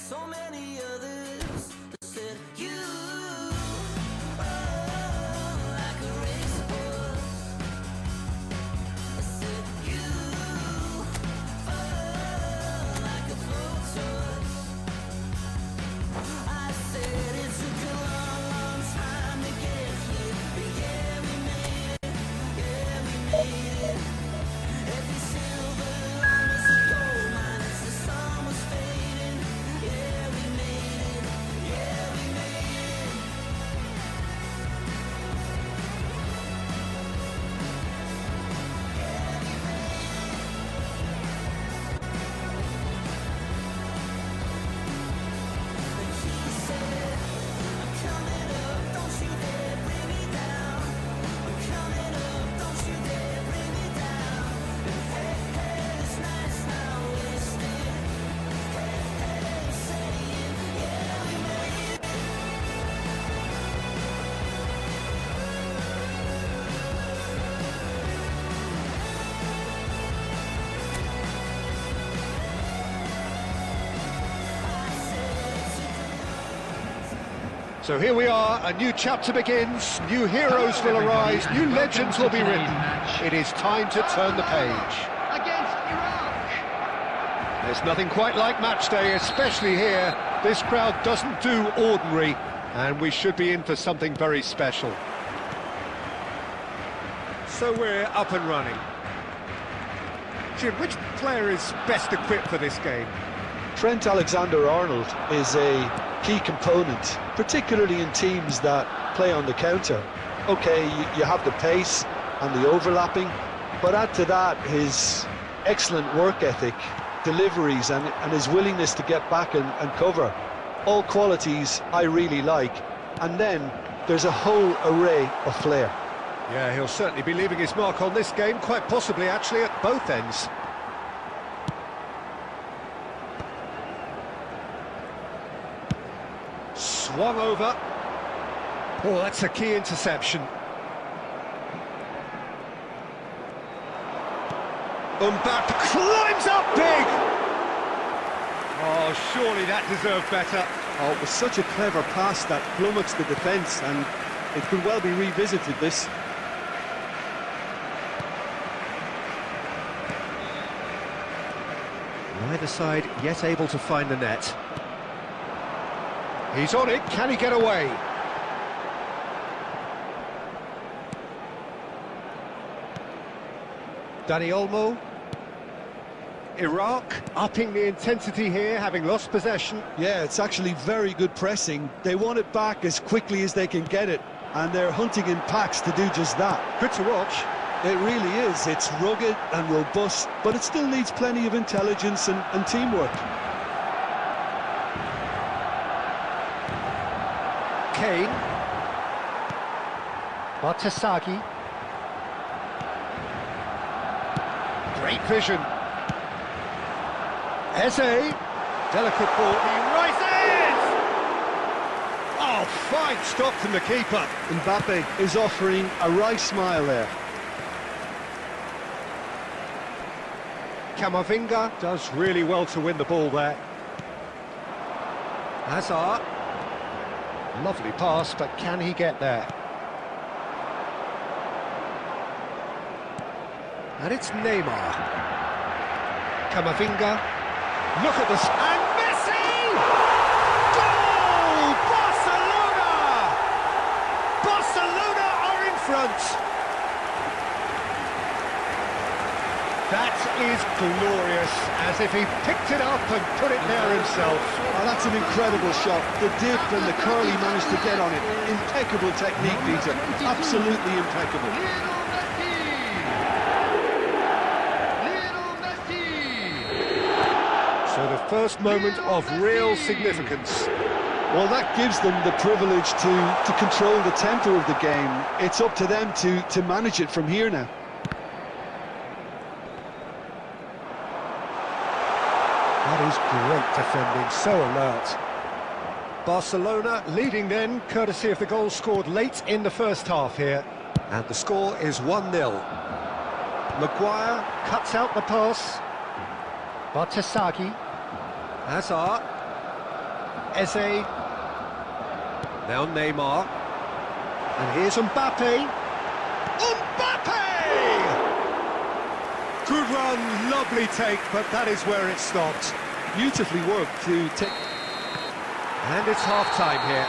so many others said you, oh, like a racehorse. I said you, oh, like a blowtorch. I said it took a long, long time to get here, but yeah, we made it, yeah, we made it. Every silver line was a gold mine as the sun was fading. Yeah, we made it, yeah, we made it. And she said, I'm coming up, don't you dare bring me down. I'm coming up, don't you dare bring me down. And hey, hey, this night's not wasted. Hey, hey, I'm saying, yeah, we made it. So here we are, a new chapter begins, new heroes will arise, new legends will be written. It is time to turn the page. Against Iraq. There's nothing quite like match day, especially here. This crowd doesn't do ordinary, and we should be in for something very special. So we're up and running. Jim, which player is best equipped for this game? Trent Alexander-Arnold is a key component, particularly in teams that play on the counter. Okay, you have the pace and the overlapping, but add to that his excellent work ethic, deliveries and his willingness to get back and cover. All qualities I really like. And then there's a whole array of flair. Yeah, he'll certainly be leaving his mark on this game, quite possibly actually at both ends. Swung over. Oh, that's a key interception. Mbappe climbs up big! Oh, surely that deserved better. Oh, it was such a clever pass that flummoxed the defence, and it could well be revisited, this. Neither side yet able to find the net. He's on it, can he get away? Dani Olmo. Iraq upping the intensity here, having lost possession. Yeah, it's actually very good pressing. They want it back as quickly as they can get it, and they're hunting in packs to do just that. Good to watch. It really is. It's rugged and robust, but it still needs plenty of intelligence and teamwork. Kane. Bartasagi. Great vision. Eze. Delicate ball. He rises! Oh, fine stop from the keeper. Mbappe is offering a wry smile there. Camavinga does really well to win the ball there. Hazard. Lovely pass, but can he get there? And it's Neymar. Camavinga. Look at this. And Messi! Goal! Barcelona! Barcelona are in front. That is glorious, as if he picked it up and put it there himself. Oh, that's an incredible shot. The dip and the curl he managed to get on it. Impeccable technique, Peter. Absolutely impeccable. Lionel Messi. So the first moment of real significance. Well, that gives them the privilege to control the tempo of the game. It's up to them to manage it from here now. That is great defending, so alert. Barcelona leading then, courtesy of the goal scored late in the first half here. And the score is 1-0. Maguire cuts out the pass. Bartasagi. Hazard. Eze. Now Neymar. And here's Mbappe. Mbappe! Good run, lovely take, but that is where it stopped. Beautifully worked to take. And it's half-time here.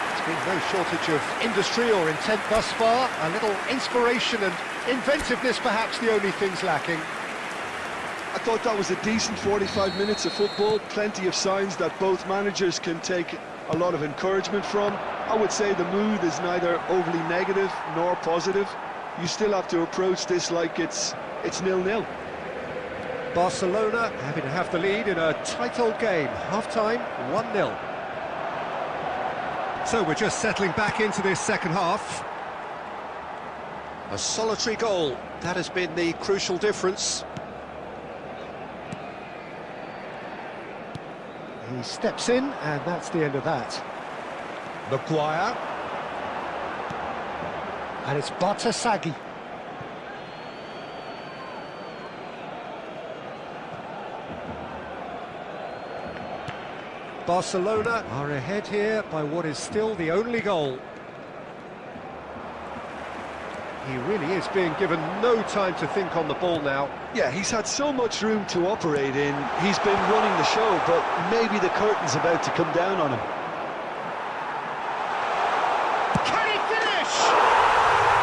There's been no shortage of industry or intent thus far. A little inspiration and inventiveness, perhaps the only things lacking. I thought that was a decent 45 minutes of football. Plenty of signs that both managers can take a lot of encouragement from. I would say the mood is neither overly negative nor positive. You still have to approach this like it's 0-0. Barcelona having to have the lead in a tight old game. Half-time, 1-0. So we're just settling back into this second half. A solitary goal, that has been the crucial difference. He steps in, and that's the end of that. Maguire. And it's Batasagi. Barcelona are ahead here by what is still the only goal. He really is being given no time to think on the ball now. Yeah, he's had so much room to operate in. He's been running the show, but maybe the curtain's about to come down on him. Can he finish?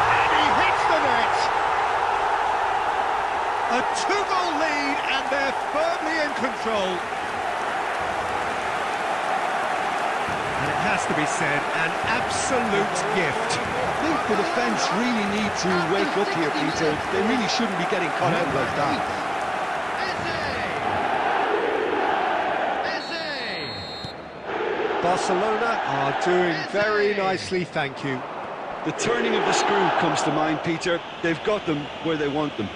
And he hits the net! A two-goal lead, and they're firmly in control. And it has to be said, an absolute gift. I think the defence really need to wake up here, Peter. They really shouldn't be getting caught out like that. Eze! Barcelona are doing very nicely, thank you. The turning of the screw comes to mind, Peter. They've got them where they want them.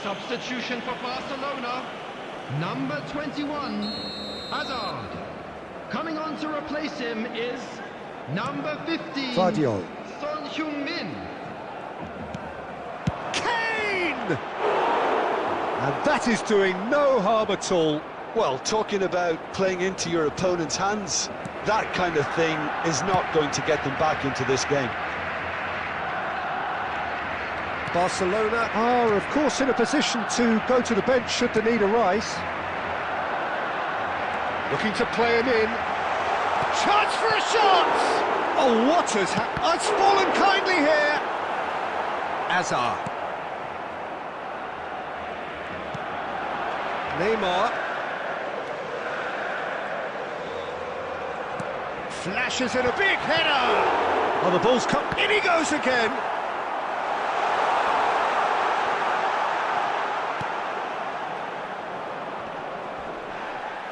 Substitution for Barcelona. Number 21, Hazard. Coming on to replace him is number 15, Gvardiol. Son Heung-min. Kane! And that is doing no harm at all. Well, talking about playing into your opponent's hands, that kind of thing is not going to get them back into this game. Barcelona are, of course, in a position to go to the bench should the need arise. Looking to play him in. Chance for a shot! Oh, what has happened? It's fallen kindly here. Hazard. Neymar. Flashes in a big header. Oh, the ball's come. In he goes again.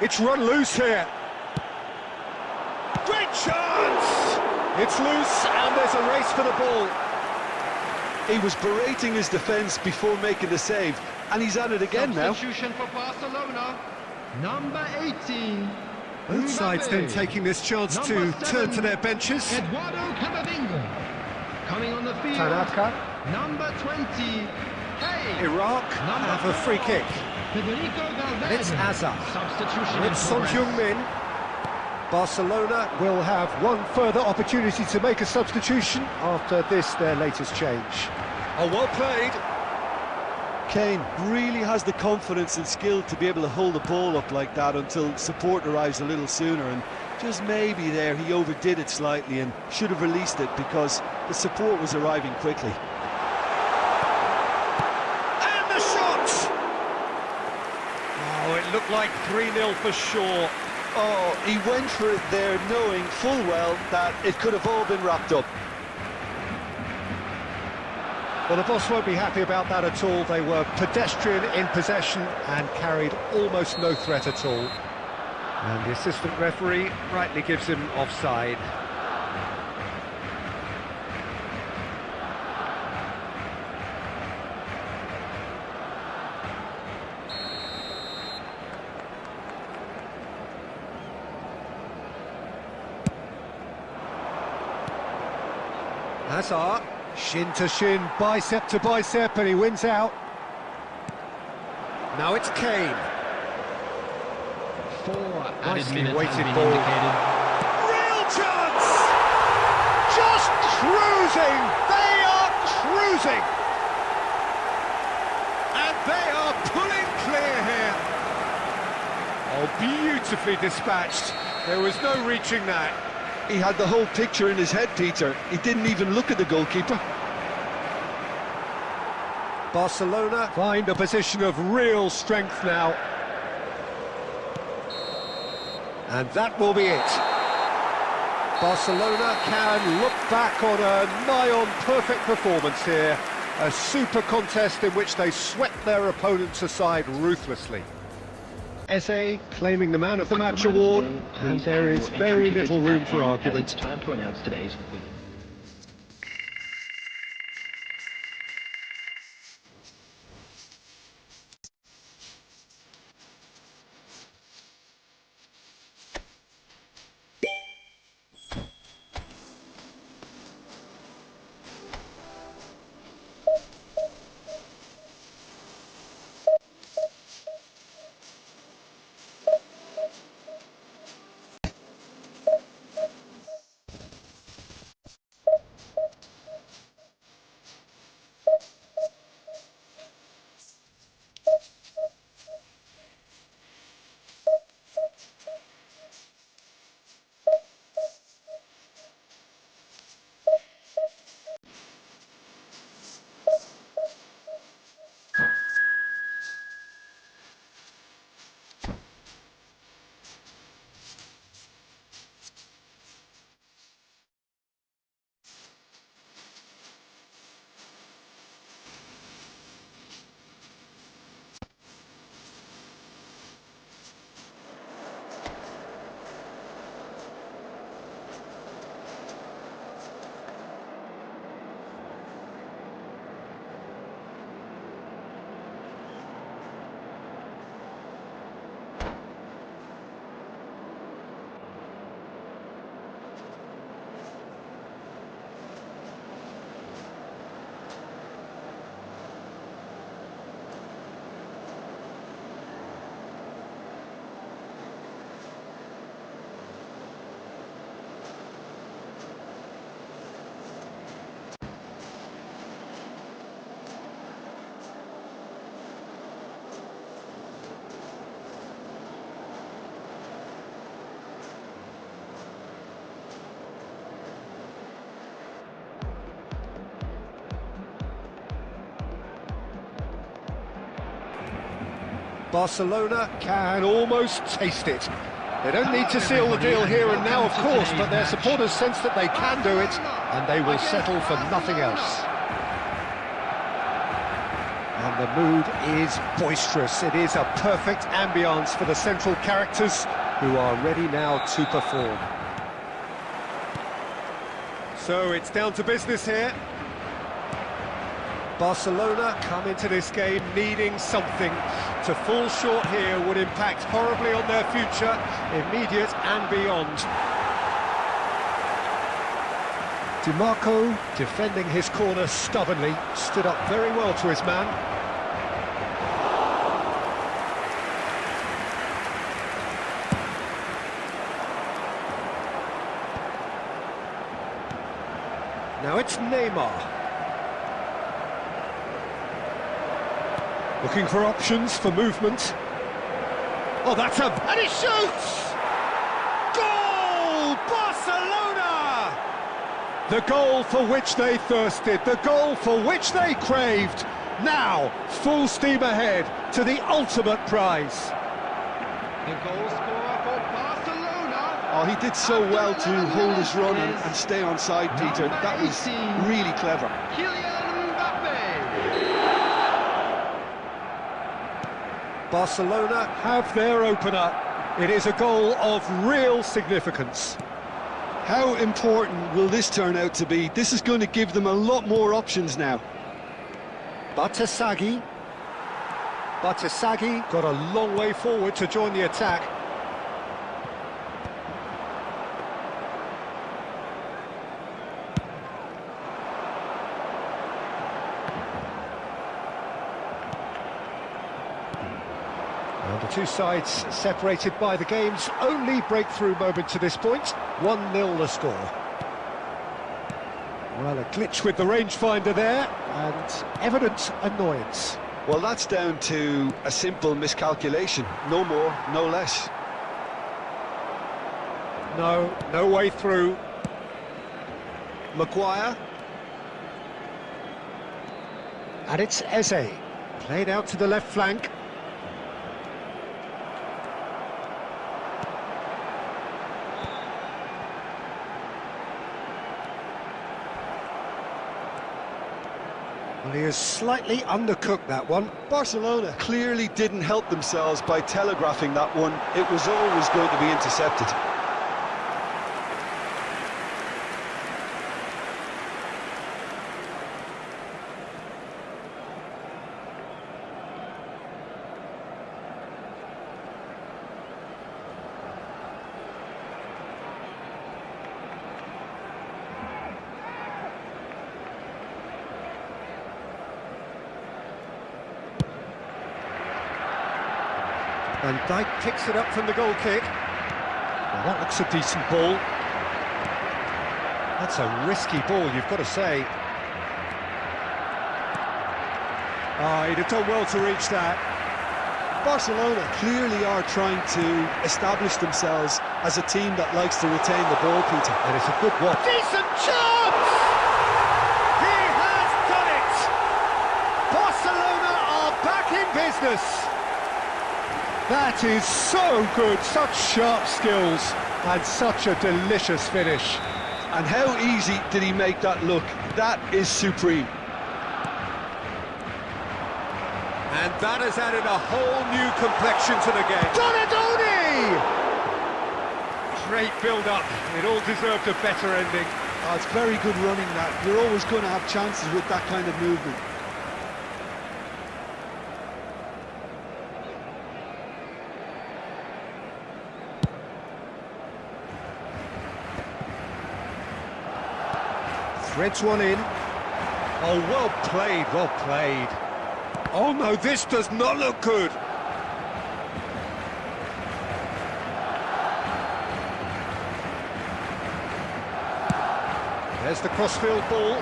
It's run loose here. Great chance! It's loose and there's a race for the ball. He was berating his defence before making the save, and he's at it again now. Substitution for Barcelona. Number 18, Both sides then Mbappe. taking this chance to Number turn 7, to their benches. Eduardo Camavinga. Coming on the field, Tanaka. number 20, Hey. Iraq have a free kick. Federico Valverde. And it's Hazard. Substitution And in it's Son progress. Heung-min. Barcelona will have one further opportunity to make a substitution after this, their latest change. Oh, well played. Kane really has the confidence and skill to be able to hold the ball up like that until support arrives a little sooner, and just maybe there he overdid it slightly and should have released it because the support was arriving quickly. And the shot! Oh, it looked like 3-0 for sure. Oh, he went for it there knowing full well that it could have all been wrapped up. Well, the boss won't be happy about that at all. They were pedestrian in possession and carried almost no threat at all. And the assistant referee rightly gives him offside. Hazard. Shin to shin, bicep to bicep, and he wins out. Now it's Kane. 4 added Nicely minutes weighted has been ball. indicated. Real chance! Just cruising! They are cruising! And they are pulling clear here. Oh, beautifully dispatched. There was no reaching that. He had the whole picture in his head, Peter. He didn't even look at the goalkeeper. Barcelona find a position of real strength now. And that will be it. Barcelona can look back on a nigh-on perfect performance here. A super contest in which they swept their opponents aside ruthlessly. Eze claiming the Man of the Match award, and there is very little room for argument. It's time to announce today's winner. Barcelona can almost taste it. They don't need to seal the deal here and now, of course, but their supporters sense that they can do it, and they will settle for nothing else. And the mood is boisterous. It is a perfect ambience for the central characters, who are ready now to perform. So it's down to business here. Barcelona come into this game needing something. To fall short here would impact horribly on their future, immediate and beyond. DiMarco, defending his corner stubbornly, stood up very well to his man. Now it's Neymar. Looking for options for movement. Oh, that's a... and he shoots! Goal! Barcelona! The goal for which they thirsted, the goal for which they craved. Now, full steam ahead to the ultimate prize. The goal scorer for Barcelona. Oh, he did so well to hold his run and stay on side, Peter. That was really clever. Kylian Mbappe. Barcelona have their opener. It is a goal of real significance. How important will this turn out to be? This is going to give them a lot more options now. Batshuayi got a long way forward to join the attack. two sides separated by the game's only breakthrough moment to this point. 1-0 the score. Well, a glitch with the rangefinder there, and evident annoyance. Well, that's down to a simple miscalculation. No more, no less. No way through. Maguire. And it's Eze. Played out to the left flank. Well, he has slightly undercooked that one. Barcelona clearly didn't help themselves by telegraphing that one. It was always going to be intercepted. And Dijk picks it up from the goal kick. Well, that looks a decent ball. That's a risky ball, you've got to say. He'd have done well to reach that. Barcelona clearly are trying to establish themselves as a team that likes to retain the ball, Peter. And it's a good one. Decent chance! He has done it! Barcelona are back in business. That is so good, such sharp skills, and such a delicious finish. And how easy did he make that look? That is supreme. And that has added a whole new complexion to the game. Donadoni! Great build-up. It all deserved a better ending. Oh, it's very good running that. You're always going to have chances with that kind of movement. Threads one in. Oh, well played, well played. Oh no, this does not look good. There's the crossfield ball.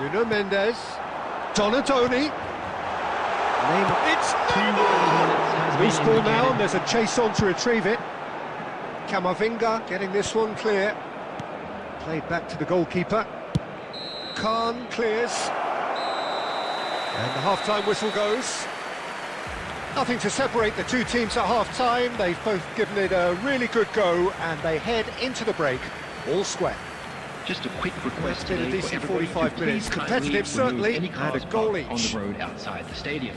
Nuno Mendes. Donadoni. Neymar. It's Neymar! Loose ball now, and there's a chase on to retrieve it. Camavinga getting this one clear. Played back to the goalkeeper. Khan clears. And the half-time whistle goes. Nothing to separate the two teams at half-time. They've both given it a really good go, and they head into the break all square. Just a quick request It's been a today decent for everybody 45 to minutes. please Competitive, kindly certainly, remove any and cars a goal parked on each. the road outside the stadium.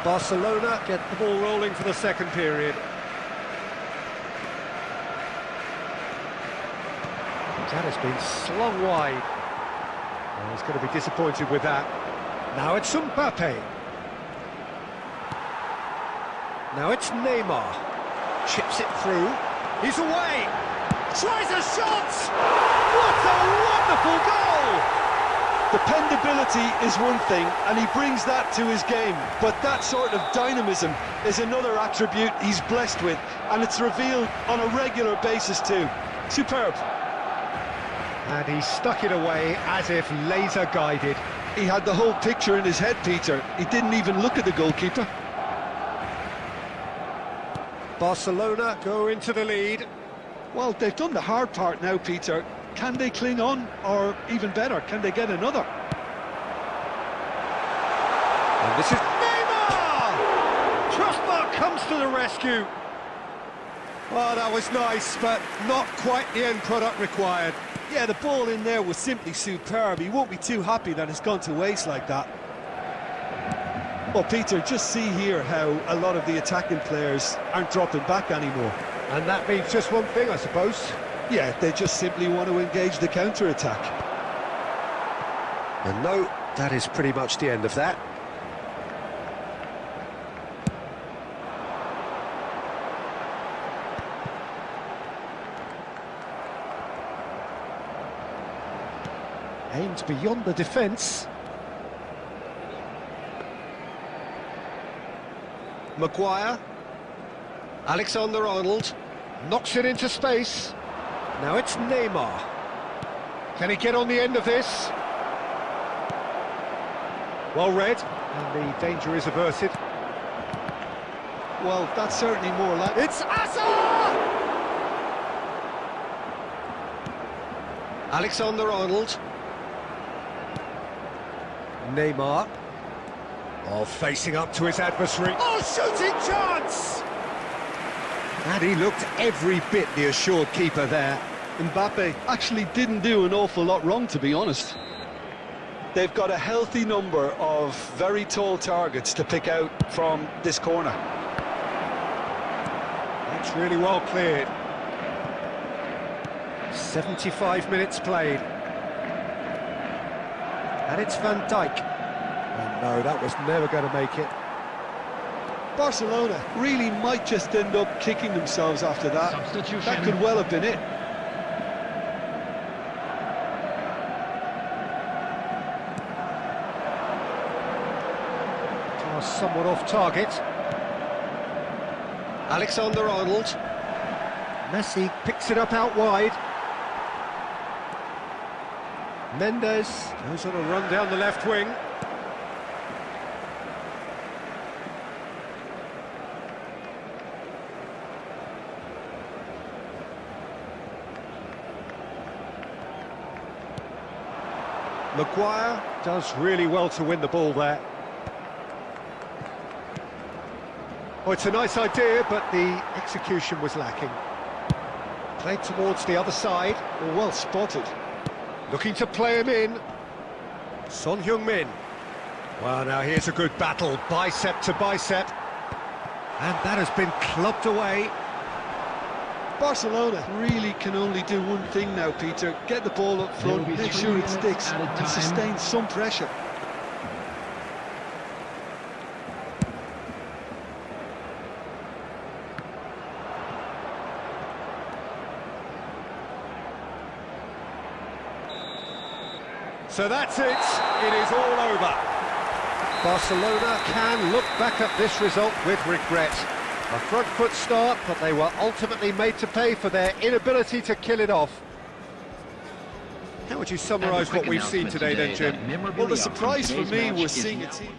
Barcelona get the ball rolling for the second period. That has been slung wide. Oh, he's going to be disappointed with that. Now it's Mbappe. Now it's Neymar. Chips it through. He's away. Tries a shot. What a wonderful goal! Dependability is one thing, and he brings that to his game, but that sort of dynamism is another attribute he's blessed with, and it's revealed on a regular basis too. Superb. And he stuck it away as if laser guided. He had the whole picture in his head, Peter. He didn't even look at the goalkeeper. Barcelona go into the lead. Well, they've done the hard part now, Peter. Can they cling on, or even better, can they get another? And this is Neymar! Trustmark comes to the rescue. Oh, that was nice, but not quite the end product required. Yeah, the ball in there was simply superb. He won't be too happy that it's gone to waste like that. Well, Peter, just see here how a lot of the attacking players aren't dropping back anymore. And that means just one thing, I suppose. Yeah, they just simply want to engage the counter-attack. And no, that is pretty much the end of that. Aimed beyond the defence. Maguire. Alexander-Arnold knocks it into space. Now it's Neymar. Can he get on the end of this? Well read, and the danger is averted. Well, that's certainly more like... It's Asa! Alexander-Arnold. Neymar. Oh, facing up to his adversary. Oh, shooting chance! And he looked every bit the assured keeper there. Mbappe actually didn't do an awful lot wrong, to be honest. They've got a healthy number of very tall targets to pick out from this corner. That's really well cleared. 75 minutes played. And it's Van Dijk. Oh no, that was never going to make it. Barcelona really might just end up kicking themselves after that. Substitution. That could well have been it. Somewhat off target. Alexander-Arnold. Messi picks it up out wide. Mendes goes on a run down the left wing. Maguire does really well to win the ball there. Oh, it's a nice idea, but the execution was lacking. Played towards the other side. Well spotted. Looking to play him in. Son Heung-min. Well, now here's a good battle, bicep to bicep. And that has been clubbed away. Barcelona really can only do one thing now, Peter. Get the ball up front, There will be make 3 sure it minutes sticks, at a and time. sustain some pressure. So that's it. It is all over. Barcelona can look back at this result with regret. A front foot start, but they were ultimately made to pay for their inability to kill it off. How would you summarise what we've seen today then, Jim? Well, the surprise for me was seeing a team...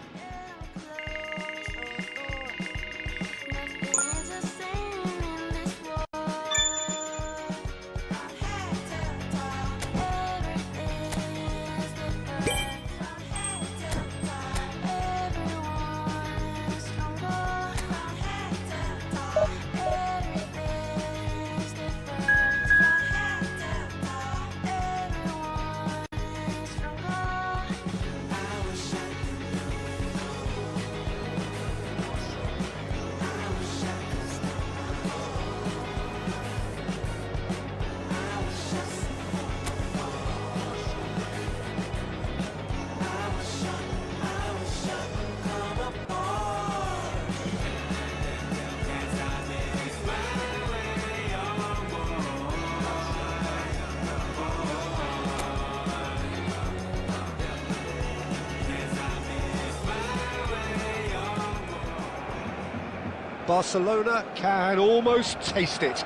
Barcelona can almost taste it.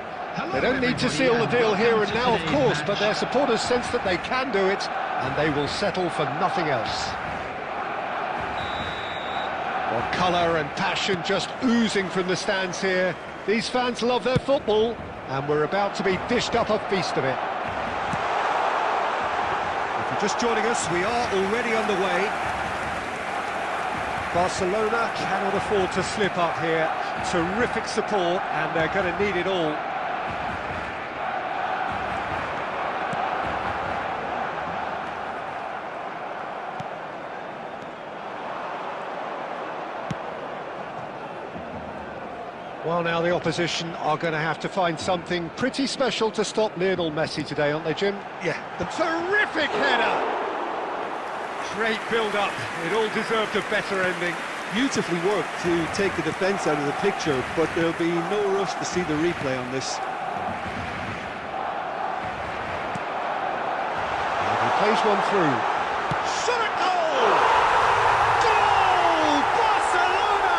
They don't need to seal the deal here and now, of course, but their supporters sense that they can do it, and they will settle for nothing else. Well, colour and passion just oozing from the stands here. These fans love their football, and we're about to be dished up a feast of it. If you're just joining us, we are already underway. Barcelona cannot afford to slip up here. Terrific support, and they're going to need it all. Well, now the opposition are going to have to find something pretty special to stop Lionel Messi today, aren't they, Jim? Yeah, The terrific header! Great build-up. It all deserved a better ending. beautifully worked to take the defence out of the picture, but there'll be no rush to see the replay on this. And he plays one through. Shot at goal! Goal! Barcelona!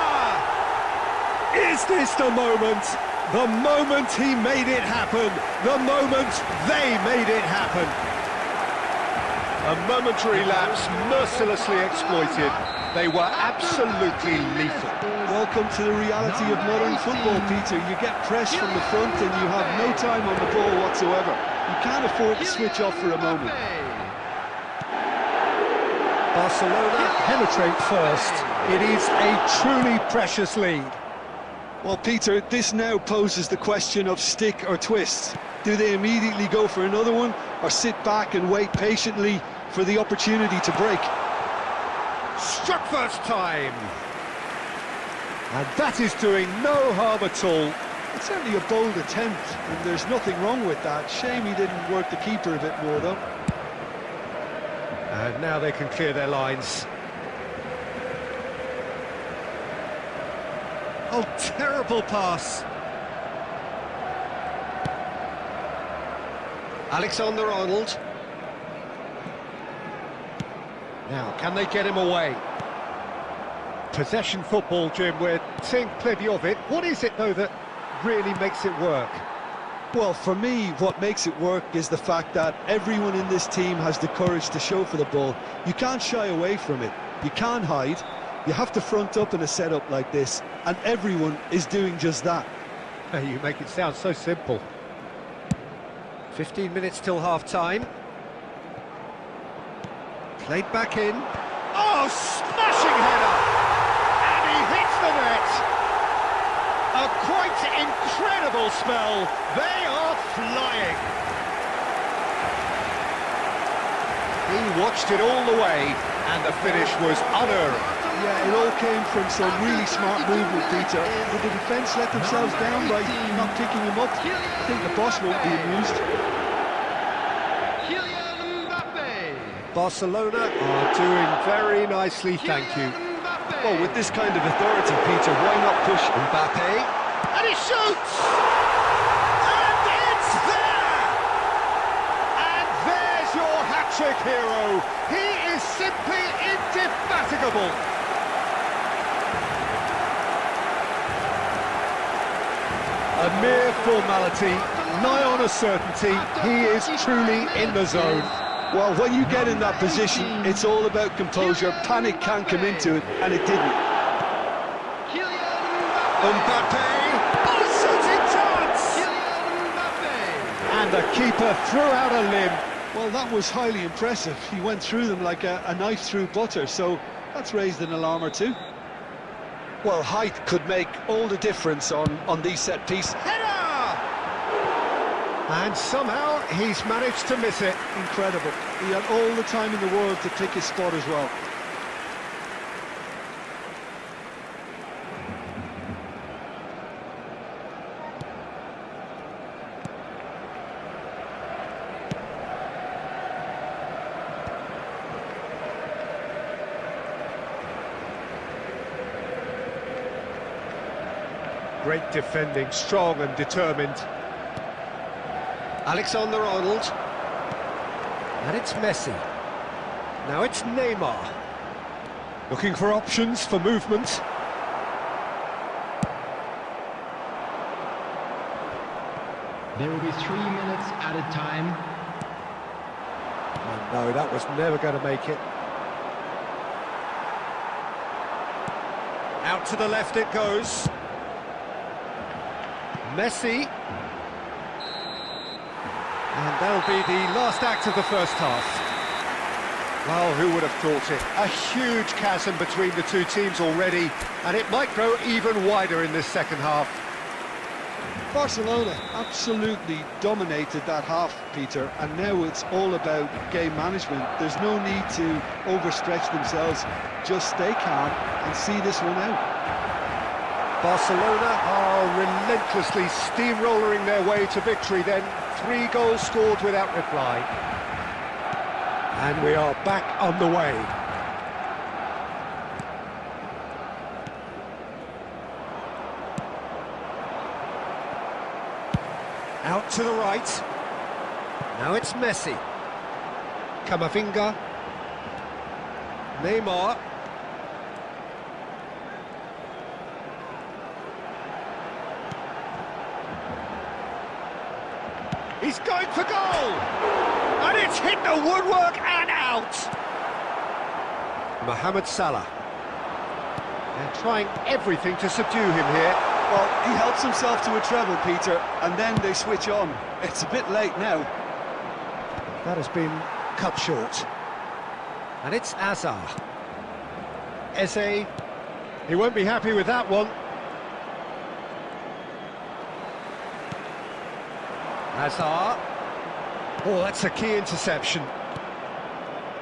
Is this the moment? The moment he made it happen. The moment they made it happen. A momentary lapse mercilessly exploited. They were absolutely lethal. Welcome to the reality of modern football, Peter. You get pressed from the front and you have no time on the ball whatsoever. You can't afford to switch off for a moment. Barcelona penetrate first. It is a truly precious lead. Well, Peter, this now poses the question of stick or twist. Do they immediately go for another one, or sit back and wait patiently for the opportunity to break? Struck first time. And that is doing no harm at all. It's certainly a bold attempt, and there's nothing wrong with that. Shame he didn't work the keeper a bit more, though. And now they can clear their lines. Oh, terrible pass. Alexander-Arnold. Now, can they get him away? Possession football, Jim, we're seeing plenty of it. What is it, though, that really makes it work? Well, for me, what makes it work is the fact that everyone in this team has the courage to show for the ball. You can't shy away from it. You can't hide. You have to front up in a setup like this, and everyone is doing just that. You make it sound so simple. 15 minutes till half-time. Played back in. Oh, smashing header! And he hits the net! A quite incredible spell. They are flying. He watched it all the way, and the finish was unerring. Yeah, it all came from some really smart movement, Peter. Did the defence let themselves down by not picking him up? I think the boss won't be amused. Kylian Mbappe. Barcelona are doing very nicely, thank you. Well, with this kind of authority, Peter, why not push Mbappe? And he shoots! And it's there! And there's your hat-trick hero. He is simply indefatigable. A mere formality, nigh on a certainty. He is truly in the zone. Well, when you get in that position, it's all about composure. Panic can't come into it, and it didn't. Mbappe! Oh, shooting chance! And the keeper threw out a limb. Well, that was highly impressive. He went through them like a knife through butter, so that's raised an alarm or two. Well, height could make all the difference on these set pieces. Header! And somehow he's managed to miss it. Incredible. He had all the time in the world to pick his spot as well. Great defending, strong and determined. Alexander-Arnold. And it's Messi. Now it's Neymar. Looking for options for movement. There will be 3 minutes added time. Oh, no, that was never going to make it. Out to the left it goes. Messi. And that'll be the last act of the first half. Well, who would have thought it? A huge chasm between the two teams already, and it might grow even wider in this second half. Barcelona absolutely dominated that half, Peter, and now it's all about game management. There's no need to overstretch themselves. Just stay calm and see this one out. Barcelona are relentlessly steamrolling their way to victory then. 3 goals scored without reply. And we are back on the way. Out to the right. Now it's Messi. Camavinga. Neymar. He's going for goal! And it's hit the woodwork and out! Mohamed Salah. They're trying everything to subdue him here. Well, he helps himself to a treble, Peter, and then they switch on. It's a bit late now. That has been cut short. And it's Azar. Eze. He won't be happy with that one. Azar. Oh, that's a key interception.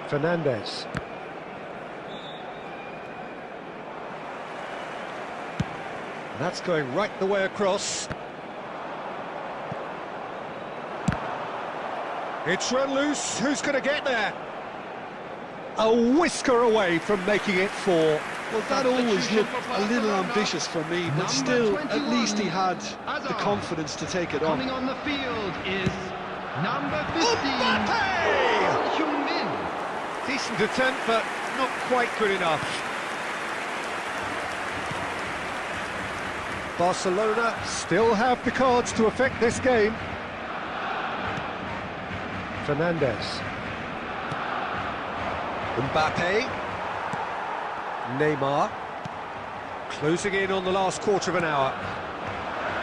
Fernandez. That's going right the way across. It's run loose. Who's going to get there? A whisker away from making it 4. Well, that always looked a little ambitious for me, but still, at least he had the confidence to take it on. Coming on the field is number 15. Mbappe! Heung-min. Decent attempt, but not quite good enough. Barcelona still have the cards to affect this game. Fernandez. Mbappe. Neymar. Closing in on the last quarter of an hour.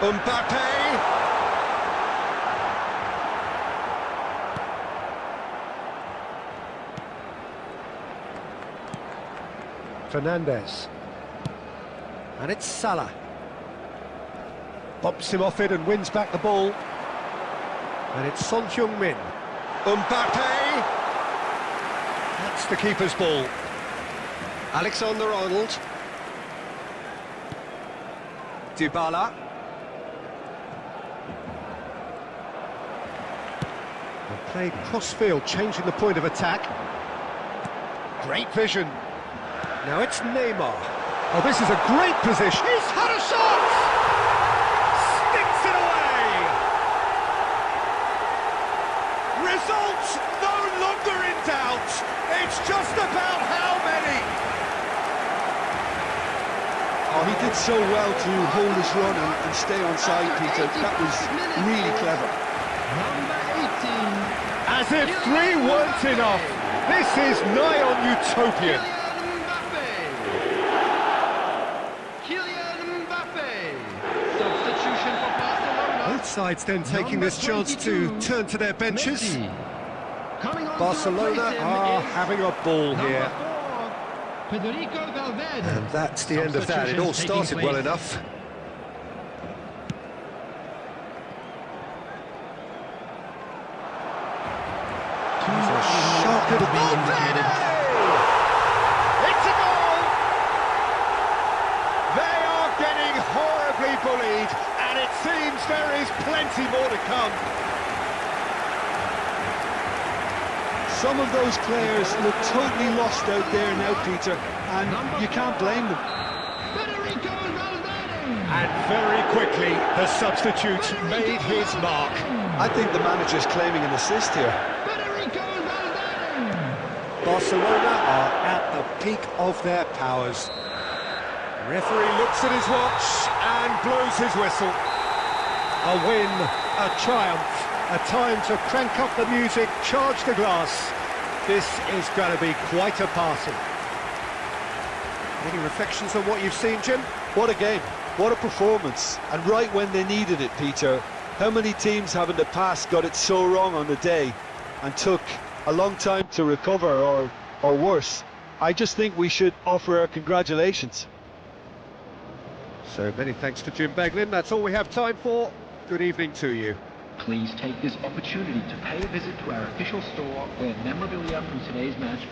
Mbappe. Fernandez. And it's Salah. Bumps him off it and wins back the ball. And it's Son Heung-min. Mbappe! That's the keeper's ball. Alexander-Arnold. Dybala. And played cross-field, changing the point of attack. Great vision. Now it's Neymar. Oh, this is a great position. He's had a shot! Sticks it away! Results no longer in doubt. It's just about how many. Oh, he did so well to hold his run and stay on side, Peter. That was really clever. Number 18. As if 3 weren't enough. This is nigh on utopian. Kylian Mbappe. Substitution for Barcelona. Both sides then taking Number this chance to 22, turn to their benches. Messi. Coming on to Barcelona replace him are is having a ball number here. 4, Federico Valverde. And that's the end of that. It all Substitutions started taking well place. enough. Sharp little ball. indicated. It's a goal! They are getting horribly bullied, and it seems there is plenty more to come. Some of those players look totally lost out there now, Peter, and you can't blame them. Federico Valverde. And very quickly, the substitute made his mark. I think the manager's claiming an assist here. Federico Valverde. Barcelona are at the peak of their powers. Referee looks at his watch and blows his whistle. A win, a triumph, a time to crank up the music, charge the glass. This is going to be quite a party. Any reflections on what you've seen, Jim? What a game, what a performance, and right when they needed it, Peter. How many teams have in the past got it so wrong on the day and took a long time to recover, or worse? I just think we should offer our congratulations. So many thanks to Jim Beglin. That's all we have time for. Good evening to you. Please take this opportunity to pay a visit to our official store where memorabilia from today's match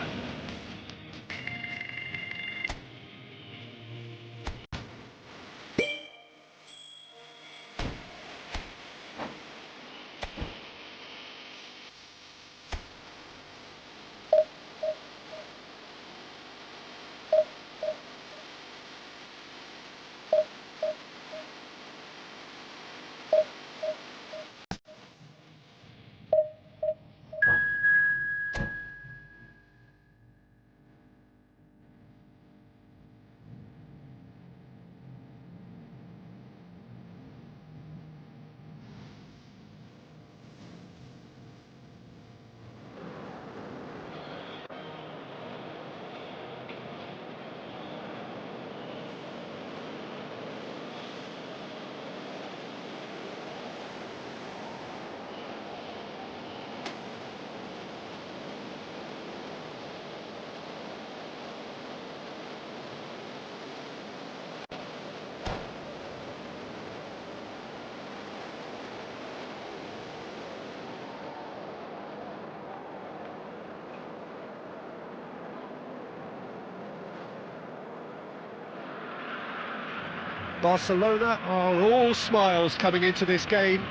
Barcelona are all smiles coming into this game.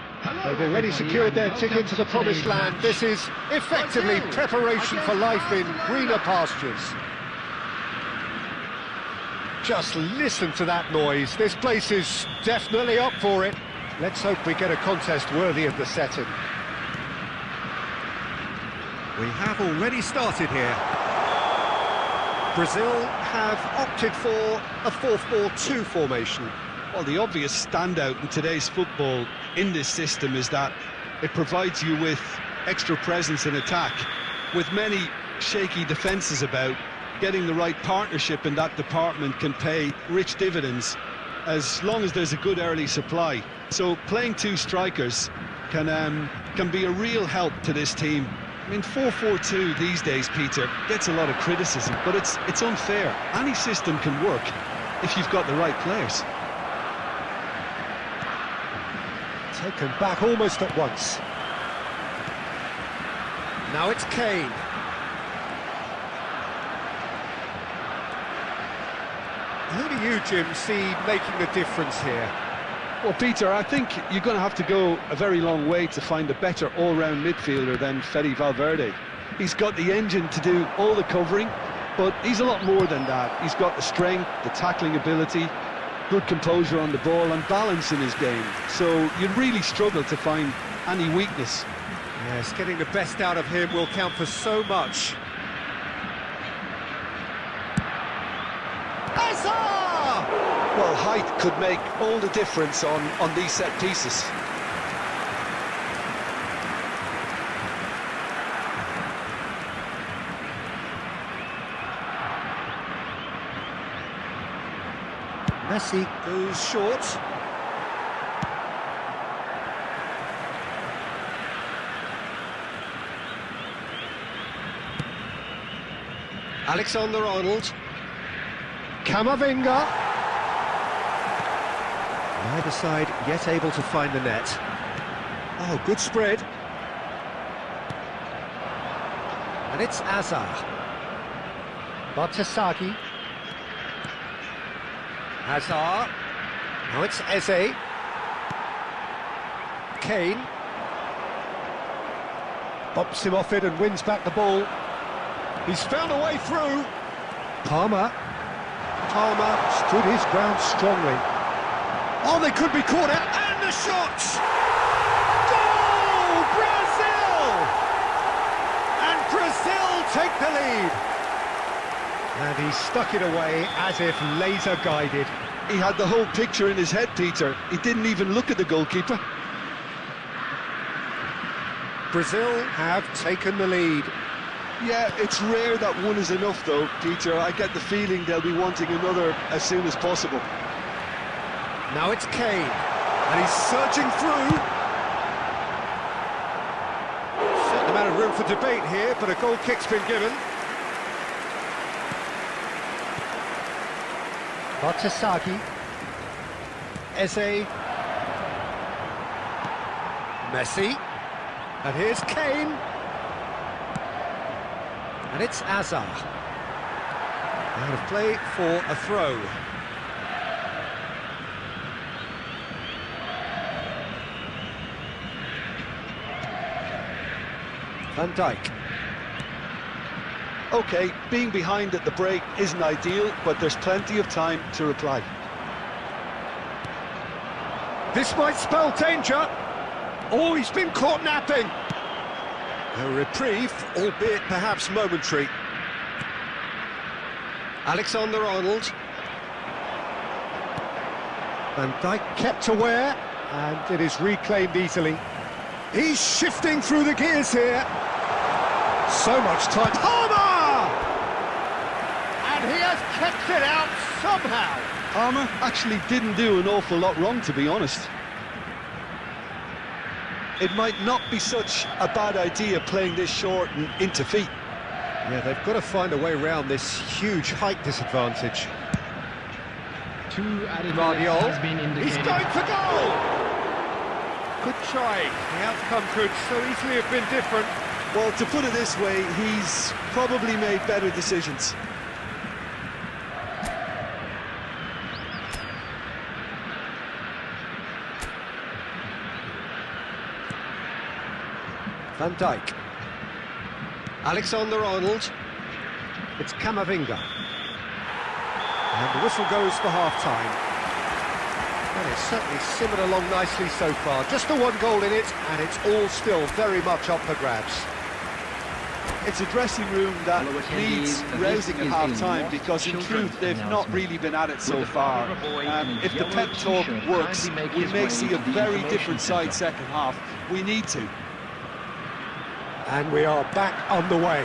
They've already secured their ticket to the promised land. This is effectively preparation for life in greener pastures. Just listen to that noise. This place is definitely up for it. Let's hope we get a contest worthy of the setting. We have already started here. Brazil have opted for a 4-4-2 formation. Well, the obvious standout in today's football in this system is that it provides you with extra presence in attack. With many shaky defences about, getting the right partnership in that department can pay rich dividends as long as there's a good early supply. So playing two strikers can be a real help to this team. I mean, 4-4-2 these days, Peter, gets a lot of criticism, but it's unfair. Any system can work if you've got the right players. Taken back almost at once. Now it's Kane. Who do you, Jim, see making the difference here? Well, Peter, I think you're going to have to go a very long way to find a better all-round midfielder than Fede Valverde. He's got the engine to do all the covering, but he's a lot more than that. He's got the strength, the tackling ability, good composure on the ball and balance in his game. So you'd really struggle to find any weakness. Yes, getting the best out of him will count for so much. Hazard! Well, height could make all the difference on these set pieces. Messi goes short. Alexander-Arnold. Camavinga. Neither side yet able to find the net. Oh, good spread. And it's Azar. Bartasagi. Hazard. Now it's Eze. Kane. Bumps him off it and wins back the ball. He's found a way through. Palmer. Palmer stood his ground strongly. Oh, they could be caught out. And the shot! Goal! Brazil! And Brazil take the lead. And he stuck it away as if laser guided. He had the whole picture in his head, Peter. He didn't even look at the goalkeeper. Brazil have taken the lead. Yeah, it's rare that one is enough, though, Peter. I get the feeling they'll be wanting another as soon as possible. Now it's Kane, and he's surging through. Certain amount of room for debate here, but a goal kick's been given. Bartasagi. Eze. Messi. And here's Kane. And it's Azar. Out of play for a throw. Van Dijk. OK, being behind at the break isn't ideal, but there's plenty of time to reply. This might spell danger. Oh, he's been caught napping. A reprieve, albeit perhaps momentary. Alexander-Arnold. Van Dijk kept aware, and it is reclaimed easily. He's shifting through the gears here. So much time. Palmer! And he has kept it out somehow. Palmer actually didn't do an awful lot wrong, to be honest. It might not be such a bad idea playing this short and into feet. Yeah, they've got to find a way around this huge height disadvantage. 2 added minutes Guardiola. has been indicated. He's going for goal! Good try. The outcome could so easily have been different. Well, to put it this way, he's probably made better decisions. Van Dijk. Alexander-Arnold. It's Camavinga. And the whistle goes for half-time. Well, it's certainly simmered along nicely so far. Just the one goal in it, and it's all still very much up for grabs. It's a dressing room that Fellow attendees, needs the rousing at music is half-time in because in children's truth they've not announcement. really been at it so With the far. father of a boy in a If the yellow pep talk t-shirt works, kindly make we his may way see a to the very information different side centre. second half. We need to. And we are back underway.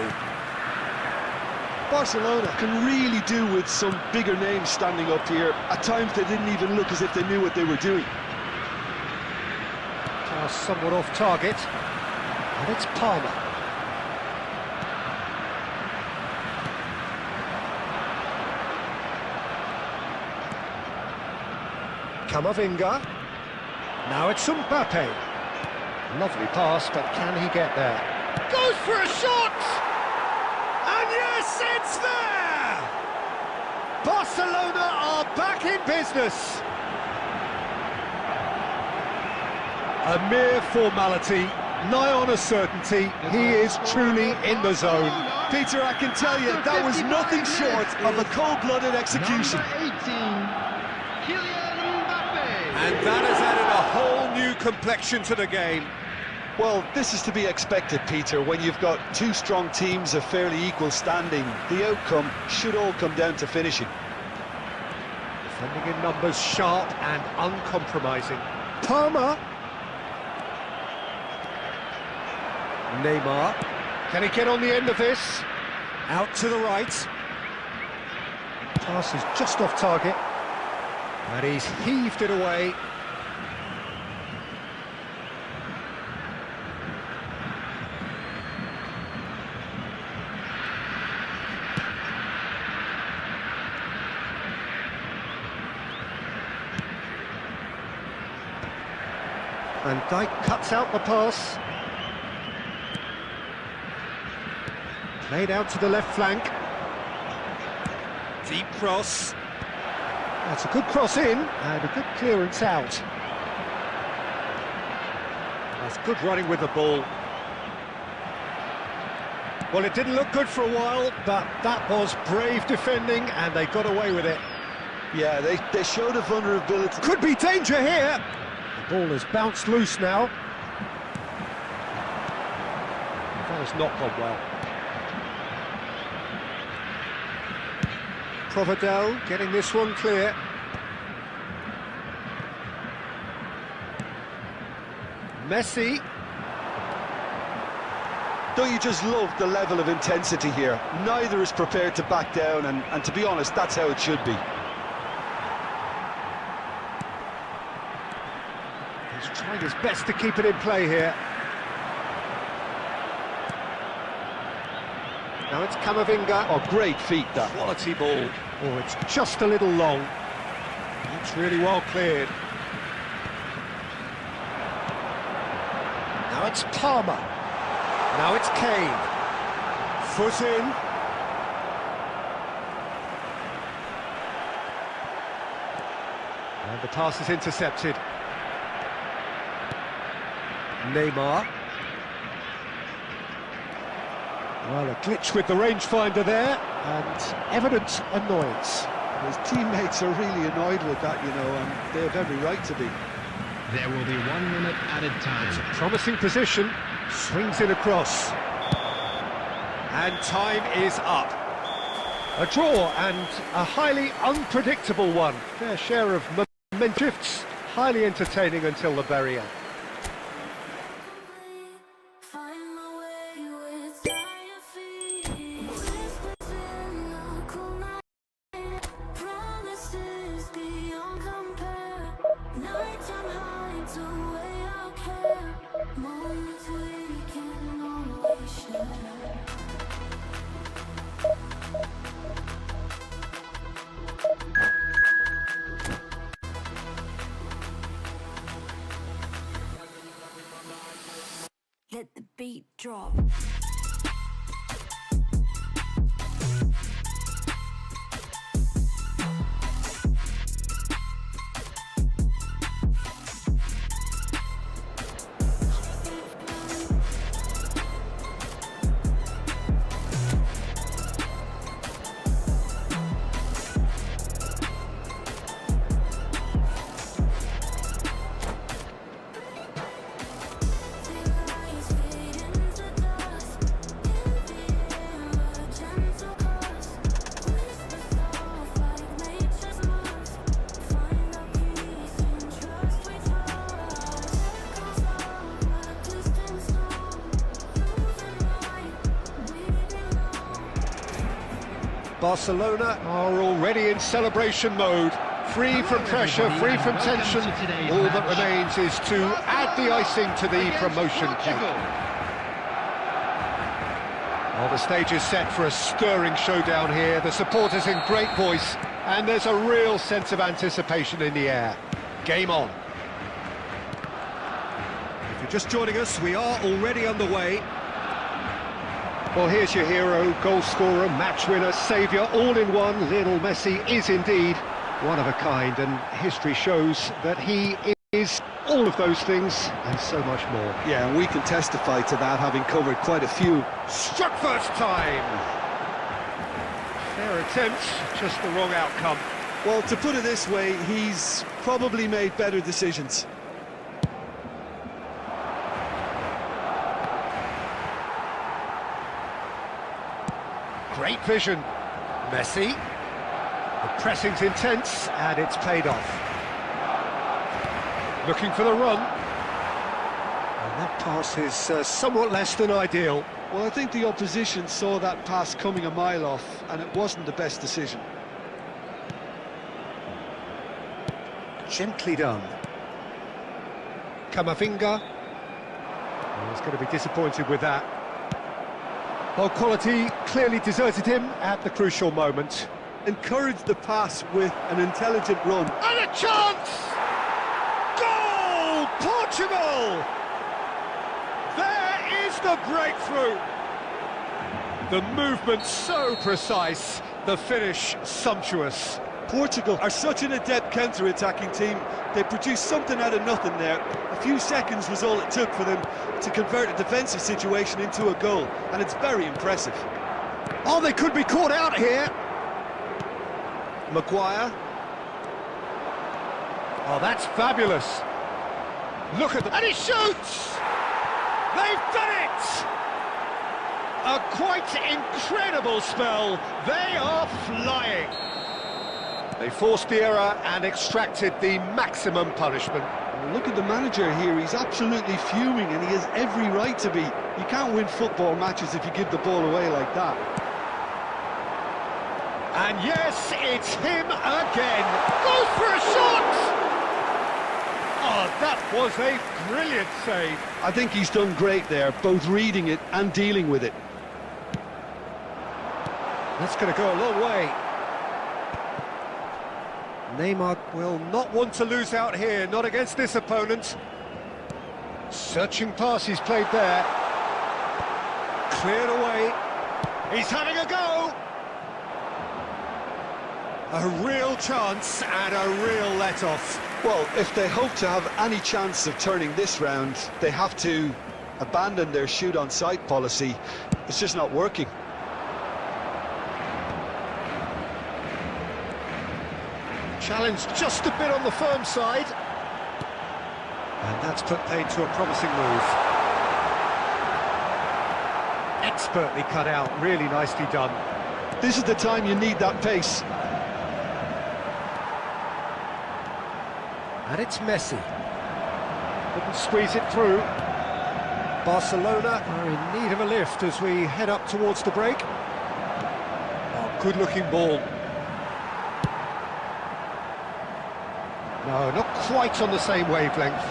Barcelona can really do with some bigger names standing up here. At times they didn't even look as if they knew what they were doing. Pass somewhat off target. And it's Palmer. Camavinga. Now it's Mbappe. Lovely pass, but can he get there? Goes for a shot! And yes, it's there! Barcelona are back in business. A mere formality, nigh on a certainty. He is truly in the zone. Peter, I can tell you, that was nothing short of a cold-blooded execution. Number 18, Kylian Mbappe. And that has added a whole new complexion to the game. Well, this is to be expected, Peter. When you've got two strong teams of fairly equal standing, the outcome should all come down to finishing. Defending in numbers, sharp and uncompromising. Palmer. Neymar. Can he get on the end of this? Out to the right. Pass is just off target. And he's heaved it away. Van Dijk cuts out the pass. Played out to the left flank. Deep cross. That's a good cross in and a good clearance out. That's good running with the ball. Well, it didn't look good for a while, but that was brave defending and they got away with it. Yeah, they showed a vulnerability. Could be danger here. The ball has bounced loose now. That has not gone well. Provedel getting this one clear. Messi. Don't you just love the level of intensity here? Neither is prepared to back down, and to be honest, that's how it should be. He's trying his best to keep it in play here. Now it's Camavinga. Oh, great feat, that. Quality ball. Oh, it's just a little long. It's really well cleared. Now it's Palmer. Now it's Kane. Foot in. And the pass is intercepted. Neymar. Well, a glitch with the rangefinder there, and evident annoyance. His teammates are really annoyed with that, you know, and they have every right to be. There will be 1 minute added time. Promising position, swings it across. And time is up. A draw and a highly unpredictable one. Fair share of momentum shifts, highly entertaining until the very end. Find my way with tired feet. Whispers in the cool night. Promises beyond compare. Nighttime hides away our care. Moments we can always share. Let the beat drop. Barcelona are already in celebration mode. Free from pressure, free from tension. All that remains is to add the icing to the promotion cake. Well, the stage is set for a stirring showdown here. The supporters in great voice, and there's a real sense of anticipation in the air. Game on. If you're just joining us, we are already underway. Well, here's your hero, goal scorer, match winner, saviour, all in one. Lionel Messi is indeed one of a kind, and history shows that he is all of those things and so much more. Yeah, and we can testify to that, having covered quite a few. Struck first time! Fair attempt, just the wrong outcome. Well, to put it this way, he's probably made better decisions. Great vision. Messi. The pressing's intense, and it's paid off. Looking for the run. And that pass is somewhat less than ideal. Well, I think the opposition saw that pass coming a mile off, and it wasn't the best decision. Gently done. Camavinga. Oh, he's going to be disappointed with that. Well, quality clearly deserted him at the crucial moment. Encouraged the pass with an intelligent run. And a chance! Goal! Portugal! There is the breakthrough! The movement so precise, the finish sumptuous. Portugal are such an adept counter-attacking team. They produced something out of nothing there. A few seconds was all it took for them to convert a defensive situation into a goal, and it's very impressive. Oh, they could be caught out here. Maguire. Oh, that's fabulous. Look at that. And he shoots! They've done it! A quite incredible spell. They are flying. They forced the error and extracted the maximum punishment. Look at the manager here, he's absolutely fuming, and he has every right to be. You can't win football matches if you give the ball away like that. And yes, it's him again. Goes for a shot! Oh, that was a brilliant save. I think he's done great there, both reading it and dealing with it. That's going to go a long way. Neymar will not want to lose out here, not against this opponent. Searching pass he's played there. Cleared away. He's having a go! A real chance and a real let-off. Well, if they hope to have any chance of turning this round, they have to abandon their shoot-on-sight policy. It's just not working. Challenge just a bit on the firm side. And that's put paid to a promising move. Expertly cut out, really nicely done. This is the time you need that pace. And it's Messi. Couldn't squeeze it through. Barcelona are in need of a lift as we head up towards the break. Oh, good-looking ball. No, not quite on the same wavelength.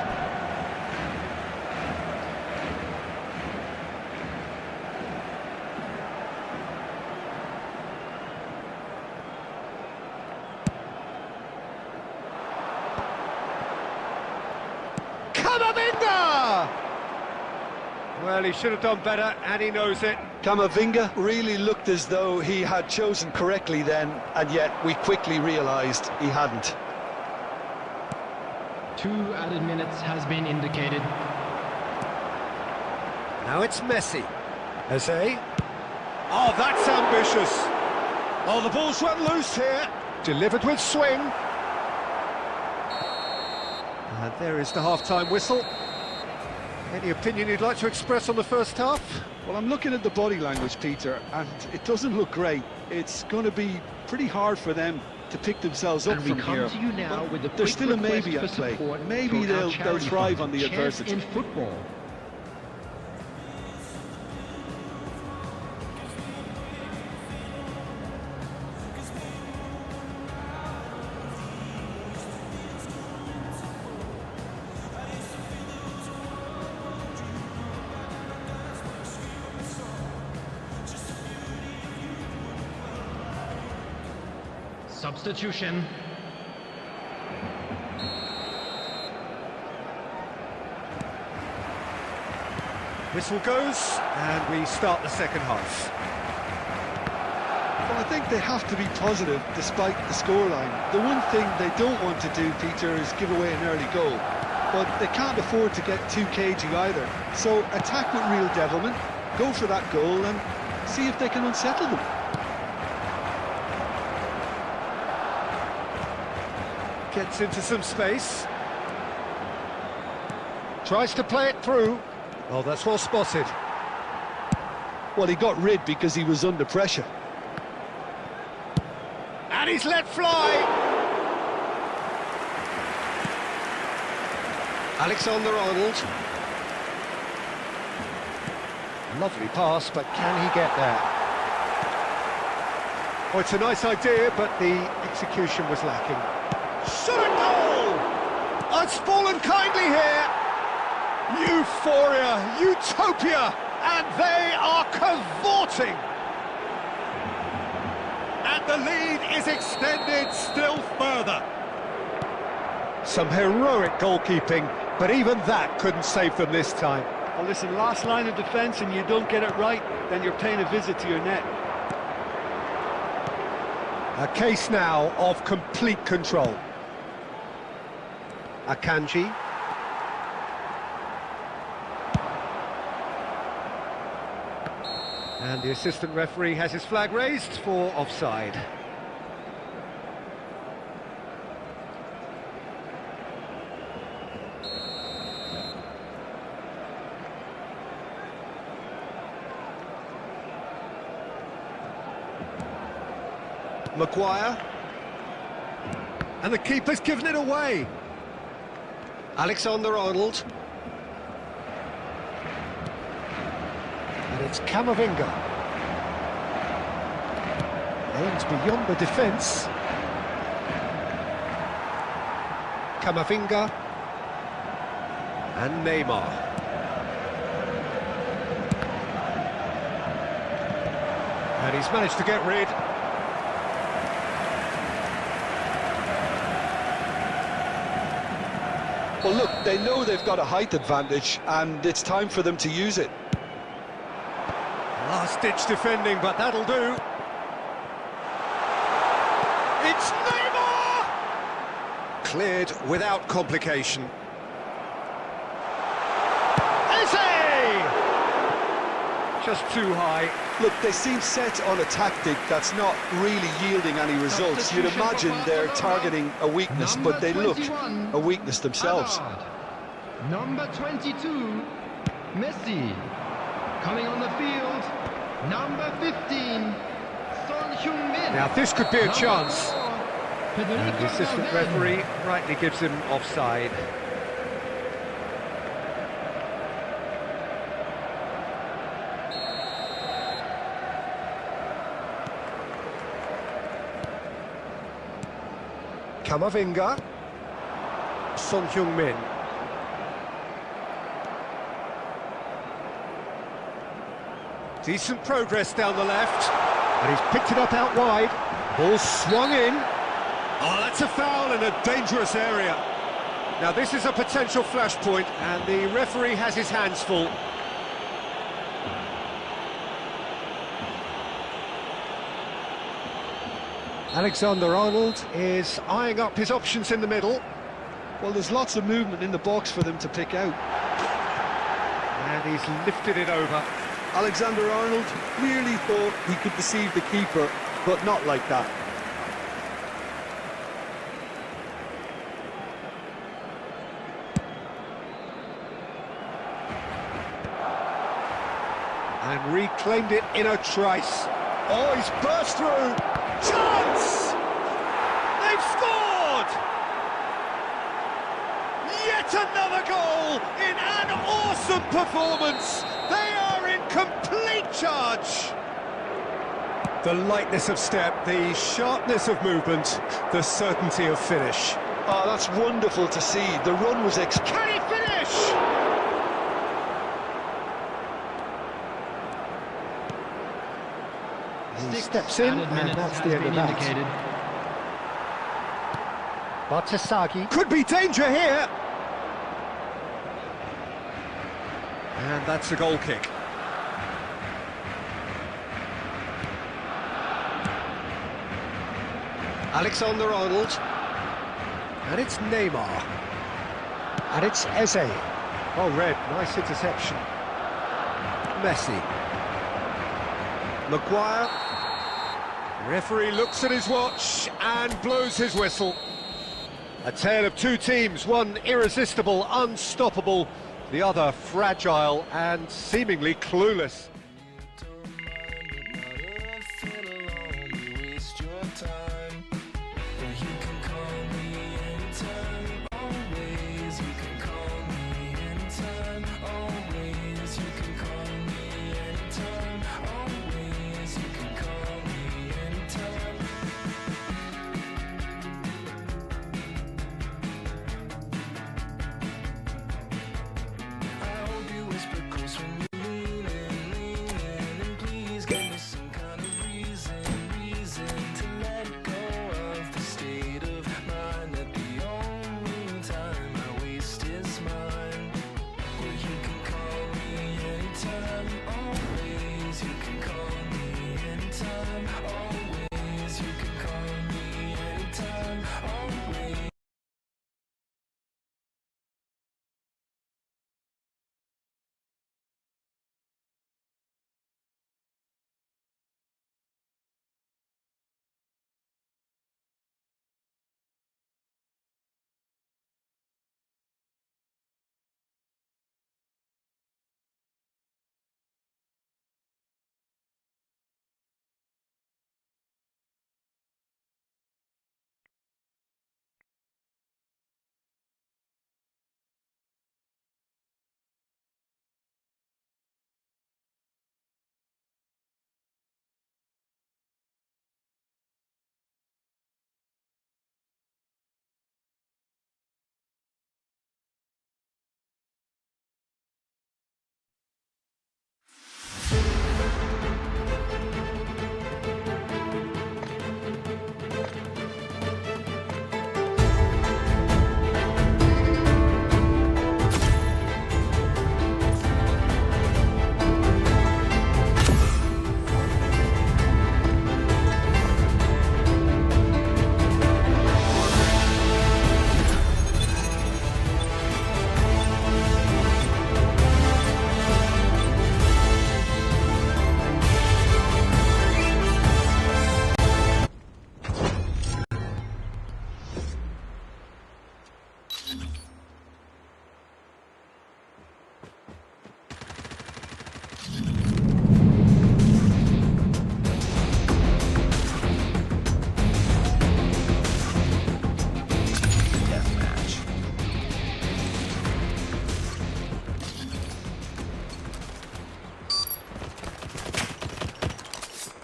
Camavinga! Well, he should have done better, and he knows it. Camavinga really looked as though he had chosen correctly then, and yet we quickly realised he hadn't. 2 added minutes has been indicated. Now it's Messi. Jose. Oh, that's ambitious. Oh, the ball's run loose here. Delivered with swing. And there is the half-time whistle. Any opinion you'd like to express on the first half? Well, I'm looking at the body language, Peter, and it doesn't look great. It's going to be pretty hard for them to pick themselves up And we from come here. to you now with a There's quick still a request maybe for at play. support Maybe for our they'll charity thrive fund, on the Chance adversity. in football. Substitution. Whistle goes, and we start the second half. Well, I think they have to be positive despite the scoreline. The one thing they don't want to do, Peter, is give away an early goal. But they can't afford to get too cagey either. So attack with real devilment, go for that goal and see if they can unsettle them. Gets into some space. Tries to play it through. Oh, that's well spotted. Well, he got rid because he was under pressure. And he's let fly! Alexander-Arnold. Lovely pass, but can he get there? Oh, it's a nice idea, but the execution was lacking. Shot a goal! Oh, it's fallen kindly here! Euphoria, utopia, and they are cavorting! And the lead is extended still further. Some heroic goalkeeping, but even that couldn't save them this time. Well, listen, last line of defence and you don't get it right, then you're paying a visit to your net. A case now of complete control. Akanji. And the assistant referee has his flag raised for offside. Maguire. And the keeper's given it away. Alexander-Arnold. And it's Camavinga. Aims beyond the defence. Camavinga. And Neymar. And he's managed to get rid. Well, look, they know they've got a height advantage, and it's time for them to use it. Last-ditch defending, but that'll do. It's Neymar! Cleared without complication. Eze! Just too high. Look, they seem set on a tactic that's not really yielding any results. You'd imagine they're targeting a weakness, but they look a weakness themselves. Hazard. Number 22, Messi. Coming on the field, number 15, Son Heung-min. Now this could be a chance. And the Federico assistant Valverde. referee rightly gives him offside. Camavinga. Son Heung-min. Decent progress down the left. And he's picked it up out wide. Ball swung in. Oh, that's a foul in a dangerous area. Now this is a potential flashpoint, and the referee has his hands full. Alexander-Arnold is eyeing up his options in the middle. Well, there's lots of movement in the box for them to pick out. And he's lifted it over. Alexander-Arnold clearly thought he could deceive the keeper, but not like that. And reclaimed it in a trice. Oh, he's burst through. Chance! They've scored! Yet another goal in an awesome performance. They are in complete charge. The lightness of step, the sharpness of movement, the certainty of finish. Oh, that's wonderful to see. The run was Can he finish? He steps in, Added and minutes that's has the end of been that. indicated. Bartasagi. Could be danger here. And that's a goal kick. Alexander-Arnold. And it's Neymar. And it's Eze. Oh, red, nice interception. Messi. Maguire. Referee looks at his watch and blows his whistle. A tale of two teams, one irresistible, unstoppable, the other fragile and seemingly clueless.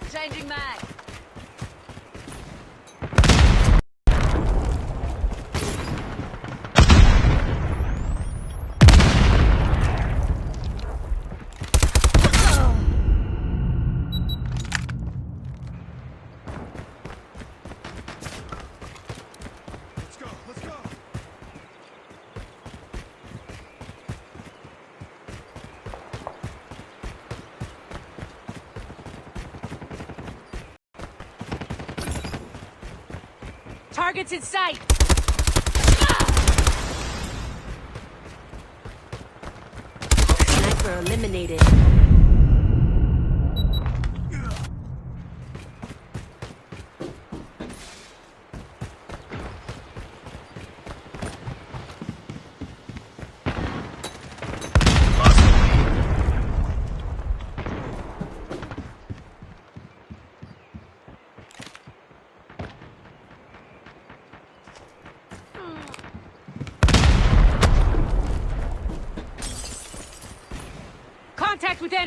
Changing mag. Let's go. Targets in sight. Sniper eliminated. Contact with enemy.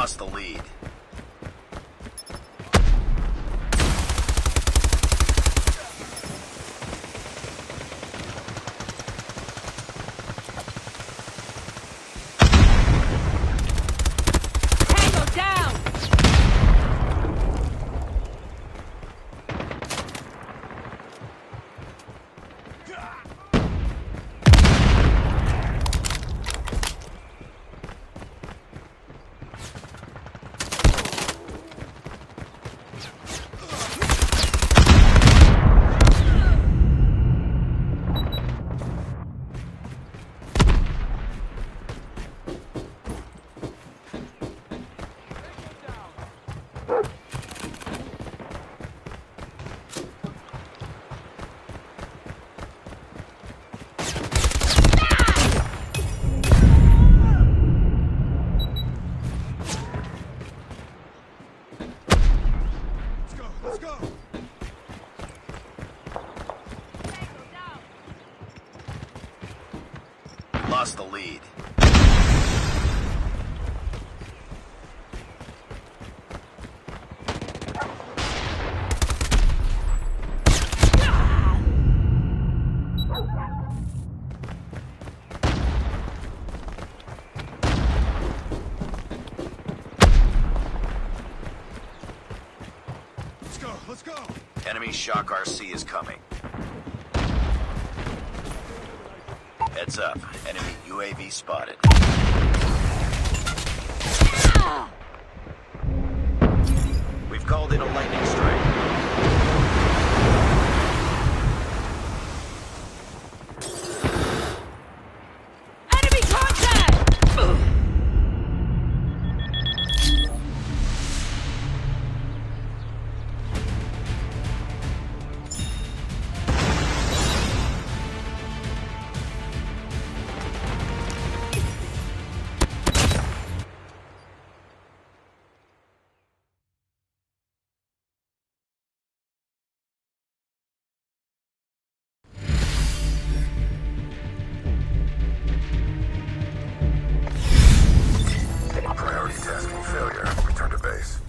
Lost the lead. Tango down! Let's go. Lost the lead. Let's go. Enemy Shock RC is coming. Heads up. Enemy UAV spotted. We've called in a lightning strike. Enemy contact! Priority tasking failure. Return to base.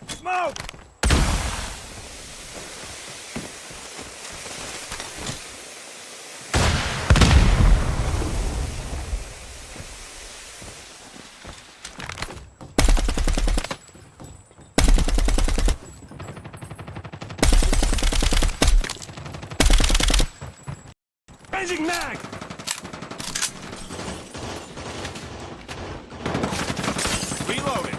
Smoke! Changing mag! Reloading.